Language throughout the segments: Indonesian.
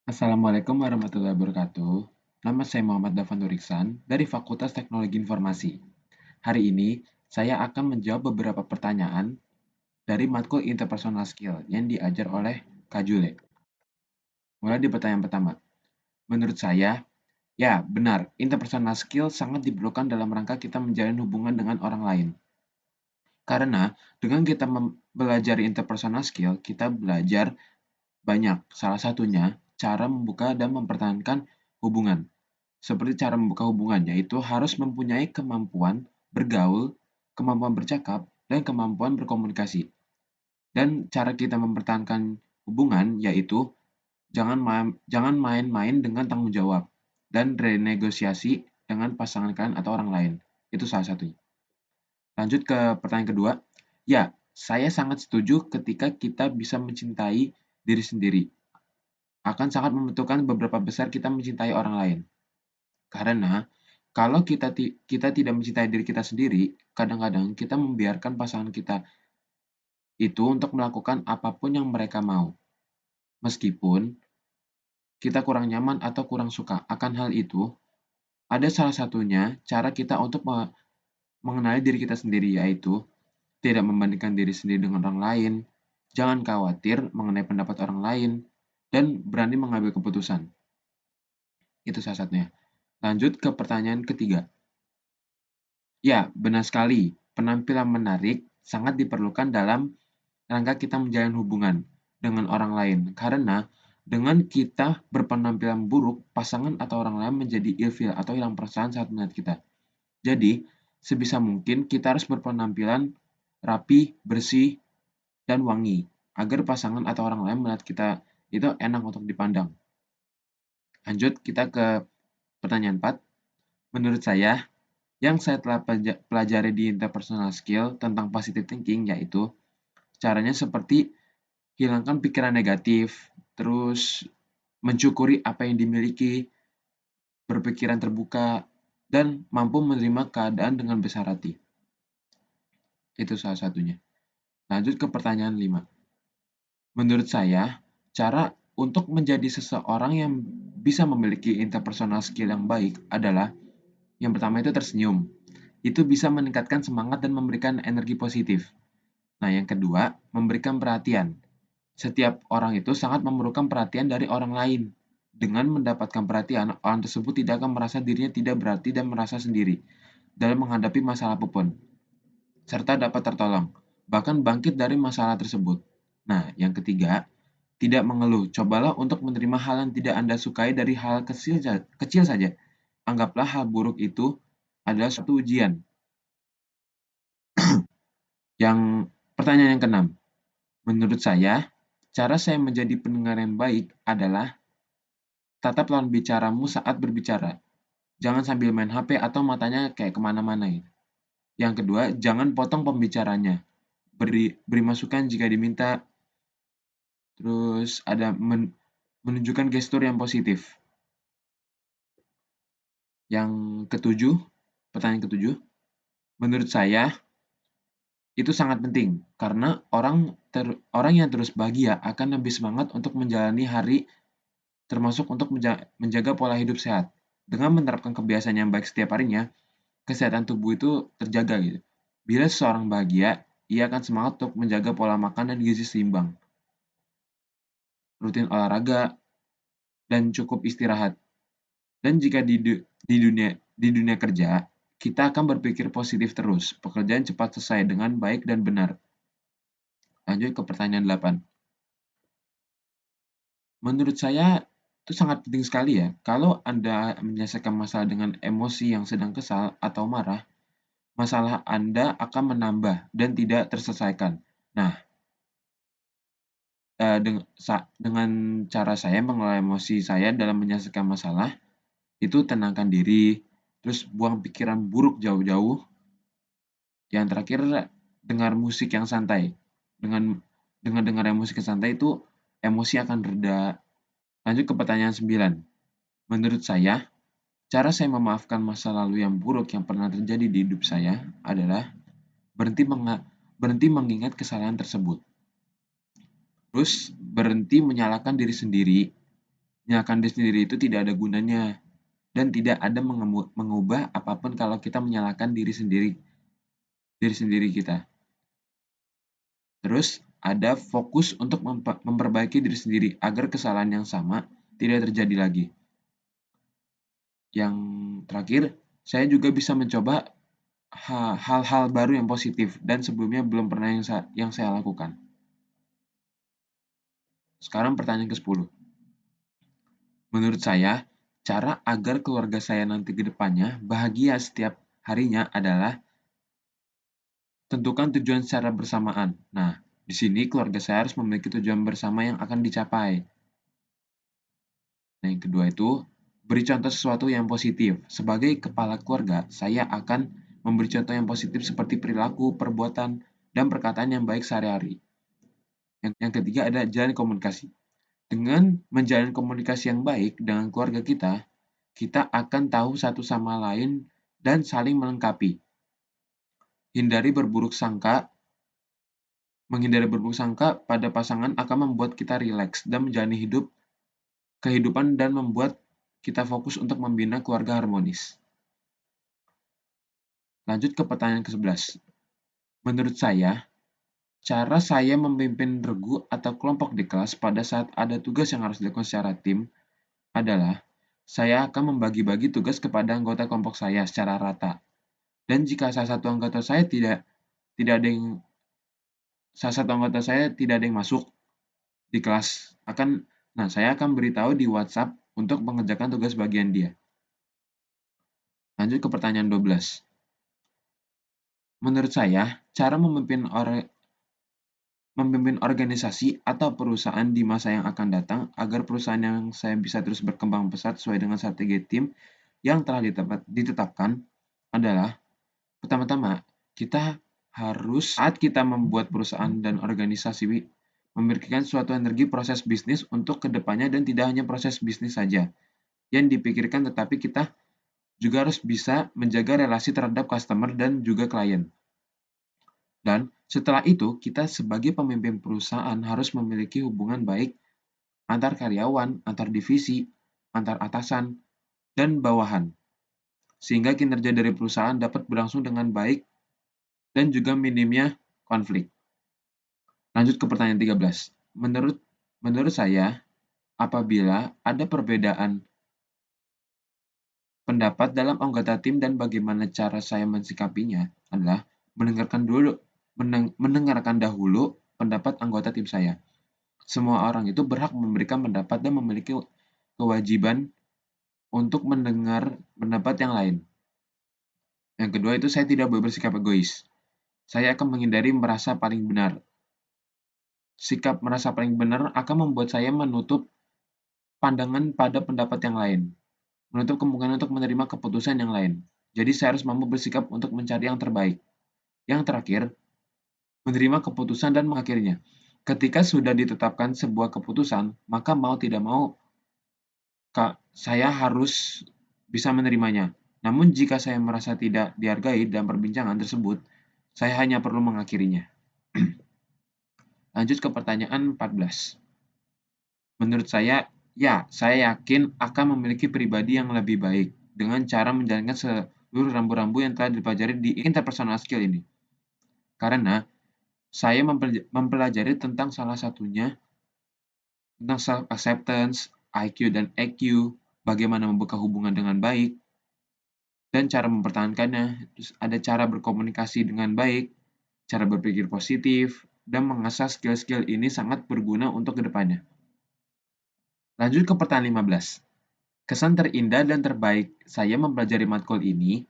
Assalamualaikum warahmatullahi wabarakatuh. Nama saya Muhammad Dafan Nuriksan dari Fakultas Teknologi Informasi. Hari ini, saya akan menjawab beberapa pertanyaan dari matkul Interpersonal Skill yang diajar oleh Kak Jule. Mulai di pertanyaan pertama. Menurut saya, ya benar, interpersonal skill sangat diperlukan dalam rangka kita menjalin hubungan dengan orang lain. Karena dengan kita belajar interpersonal skill, kita belajar banyak. Salah satunya, cara membuka dan mempertahankan hubungan. Seperti cara membuka hubungan, yaitu harus mempunyai kemampuan bergaul, kemampuan bercakap, dan kemampuan berkomunikasi. Dan cara kita mempertahankan hubungan yaitu jangan main-main dengan tanggung jawab dan renegosiasi dengan pasangan kalian atau orang lain. Itu salah satunya. Lanjut ke pertanyaan kedua. Ya, saya sangat setuju ketika kita bisa mencintai diri sendiri. Akan sangat membutuhkan beberapa besar kita mencintai orang lain. Karena kalau kita tidak mencintai diri kita sendiri, kadang-kadang kita membiarkan pasangan kita itu untuk melakukan apapun yang mereka mau. Meskipun kita kurang nyaman atau kurang suka akan hal itu, ada salah satunya cara kita untuk mengenali diri kita sendiri, yaitu tidak membandingkan diri sendiri dengan orang lain, jangan khawatir mengenai pendapat orang lain, dan berani mengambil keputusan. Itu salah satunya. Lanjut ke pertanyaan ketiga. Ya, benar sekali. Penampilan menarik sangat diperlukan dalam rangka kita menjalin hubungan dengan orang lain. Karena dengan kita berpenampilan buruk, pasangan atau orang lain menjadi ilfil atau hilang perasaan saat melihat kita. Jadi, sebisa mungkin kita harus berpenampilan rapi, bersih, dan wangi agar pasangan atau orang lain melihat kita itu enak untuk dipandang. Lanjut kita ke pertanyaan 4. Menurut saya, yang saya telah pelajari di interpersonal skill tentang positive thinking yaitu caranya seperti hilangkan pikiran negatif, terus mensyukuri apa yang dimiliki, berpikiran terbuka, dan mampu menerima keadaan dengan besar hati. Itu salah satunya. Lanjut ke pertanyaan 5. Menurut saya, cara untuk menjadi seseorang yang bisa memiliki interpersonal skill yang baik adalah yang pertama itu tersenyum. Itu bisa meningkatkan semangat dan memberikan energi positif. Nah, yang kedua, memberikan perhatian. Setiap orang itu sangat memerlukan perhatian dari orang lain. Dengan mendapatkan perhatian, orang tersebut tidak akan merasa dirinya tidak berarti dan merasa sendiri dalam menghadapi masalah apapun, serta dapat tertolong, bahkan bangkit dari masalah tersebut. Nah, yang ketiga, tidak mengeluh. Cobalah untuk menerima hal yang tidak Anda sukai dari hal kecil saja. Anggaplah hal buruk itu adalah suatu ujian. Yang pertanyaan yang keenam, menurut saya, cara saya menjadi pendengar yang baik adalah tatap lawan bicaramu saat berbicara. Jangan sambil main HP atau matanya kayak kemana-mana. Gitu. Yang kedua, jangan potong pembicaranya. Beri masukan jika diminta. Terus ada menunjukkan gestur yang positif. Yang ketujuh, pertanyaan ketujuh, menurut saya itu sangat penting karena orang yang terus bahagia akan lebih semangat untuk menjalani hari, termasuk untuk menjaga pola hidup sehat. Dengan menerapkan kebiasaan yang baik setiap harinya, kesehatan tubuh itu terjaga gitu. Bila seseorang bahagia, ia akan semangat untuk menjaga pola makan dan gizi seimbang, rutin olahraga, dan cukup istirahat. Dan jika di dunia kerja, kita akan berpikir positif terus. Pekerjaan cepat selesai dengan baik dan benar. Lanjut ke pertanyaan 8. Menurut saya itu sangat penting sekali ya. Kalau Anda menyelesaikan masalah dengan emosi yang sedang kesal atau marah, masalah Anda akan menambah dan tidak terselesaikan. Nah, dengan cara saya mengelola emosi saya dalam menyelesaikan masalah, itu tenangkan diri, terus buang pikiran buruk jauh-jauh. Yang terakhir, dengar musik yang santai. Dengan dengar musik yang santai itu emosi akan reda. Lanjut ke pertanyaan 9. Menurut saya, cara saya memaafkan masa lalu yang buruk yang pernah terjadi di hidup saya adalah berhenti berhenti mengingat kesalahan tersebut. Terus berhenti menyalahkan diri sendiri Menyalahkan diri sendiri itu tidak ada gunanya dan tidak ada mengubah apapun kalau kita menyalahkan diri sendiri kita. Terus ada fokus untuk memperbaiki diri sendiri agar kesalahan yang sama tidak terjadi lagi. Yang terakhir, saya juga bisa mencoba hal-hal baru yang positif dan sebelumnya belum pernah yang saya lakukan. Sekarang pertanyaan ke-10. Menurut saya, cara agar keluarga saya nanti ke depannya bahagia setiap harinya adalah tentukan tujuan secara bersamaan. Nah, di sini keluarga saya harus memiliki tujuan bersama yang akan dicapai. Nah, yang kedua itu, beri contoh sesuatu yang positif. Sebagai kepala keluarga, saya akan memberi contoh yang positif seperti perilaku, perbuatan, dan perkataan yang baik sehari-hari. Yang ketiga ada jalan komunikasi. Dengan menjalin komunikasi yang baik dengan keluarga kita, kita akan tahu satu sama lain dan saling melengkapi. Menghindari berburuk sangka pada pasangan akan membuat kita rileks dan menjalani kehidupan dan membuat kita fokus untuk membina keluarga harmonis. Lanjut ke pertanyaan ke-11. Menurut saya, cara saya memimpin regu atau kelompok di kelas pada saat ada tugas yang harus dilakukan secara tim adalah saya akan membagi-bagi tugas kepada anggota kelompok saya secara rata. Dan jika salah satu anggota saya tidak ada yang masuk di kelas, saya akan beritahu di WhatsApp untuk mengerjakan tugas bagian dia. Lanjut ke pertanyaan 12. Menurut saya, cara memimpin organisasi atau perusahaan di masa yang akan datang agar perusahaan yang saya bisa terus berkembang pesat sesuai dengan strategi tim yang telah ditetapkan adalah pertama-tama, kita harus saat kita membuat perusahaan dan organisasi memberikan suatu energi proses bisnis untuk kedepannya dan tidak hanya proses bisnis saja yang dipikirkan, tetapi kita juga harus bisa menjaga relasi terhadap customer dan juga klien. Dan setelah itu, kita sebagai pemimpin perusahaan harus memiliki hubungan baik antar karyawan, antar divisi, antar atasan, dan bawahan, sehingga kinerja dari perusahaan dapat berlangsung dengan baik dan juga minimnya konflik. Lanjut ke pertanyaan 13. Menurut saya, apabila ada perbedaan pendapat dalam anggota tim dan bagaimana cara saya mensikapinya adalah mendengarkan dahulu pendapat anggota tim saya. Semua orang itu berhak memberikan pendapat dan memiliki kewajiban untuk mendengar pendapat yang lain. Yang kedua itu saya tidak boleh bersikap egois. Saya akan menghindari merasa paling benar. Sikap merasa paling benar akan membuat saya menutup pandangan pada pendapat yang lain, menutup kemungkinan untuk menerima keputusan yang lain. Jadi saya harus mampu bersikap untuk mencari yang terbaik. Yang terakhir, menerima keputusan dan mengakhirinya. Ketika sudah ditetapkan sebuah keputusan, maka mau tidak mau saya harus bisa menerimanya. Namun jika saya merasa tidak dihargai dalam perbincangan tersebut, saya hanya perlu mengakhirinya. Lanjut ke pertanyaan 14. Menurut saya, ya, saya yakin akan memiliki pribadi yang lebih baik dengan cara menjalankan seluruh rambu-rambu yang telah dipelajari di interpersonal skill ini. Karena saya mempelajari tentang salah satunya tentang self-acceptance, IQ dan EQ, bagaimana membuka hubungan dengan baik, dan cara mempertahankannya. Terus ada cara berkomunikasi dengan baik, cara berpikir positif, dan mengasah skill-skill ini sangat berguna untuk kedepannya. Lanjut ke pertanyaan 15. Kesan terindah dan terbaik saya mempelajari matkul ini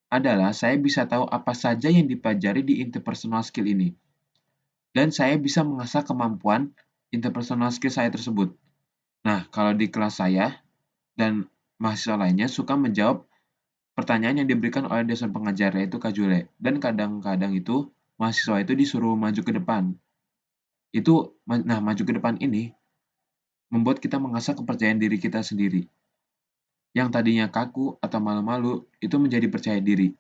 adalah saya bisa tahu apa saja yang dipelajari di interpersonal skill ini. Dan saya bisa mengasah kemampuan interpersonal skill saya tersebut. Nah, kalau di kelas saya dan mahasiswa lainnya suka menjawab pertanyaan yang diberikan oleh dosen pengajar, yaitu Kak Jule. Dan kadang-kadang itu mahasiswa itu disuruh maju ke depan. Maju ke depan ini membuat kita mengasah kepercayaan diri kita sendiri. Yang tadinya kaku atau malu-malu, itu menjadi percaya diri.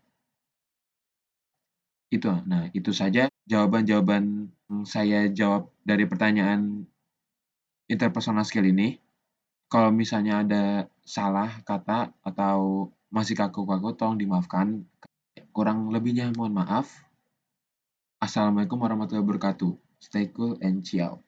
Itu saja jawaban-jawaban yang saya jawab dari pertanyaan interpersonal skill ini. Kalau misalnya ada salah kata atau masih kaku-kaku, tolong dimaafkan. Kurang lebihnya mohon maaf. Assalamualaikum warahmatullahi wabarakatuh. Stay cool and chill.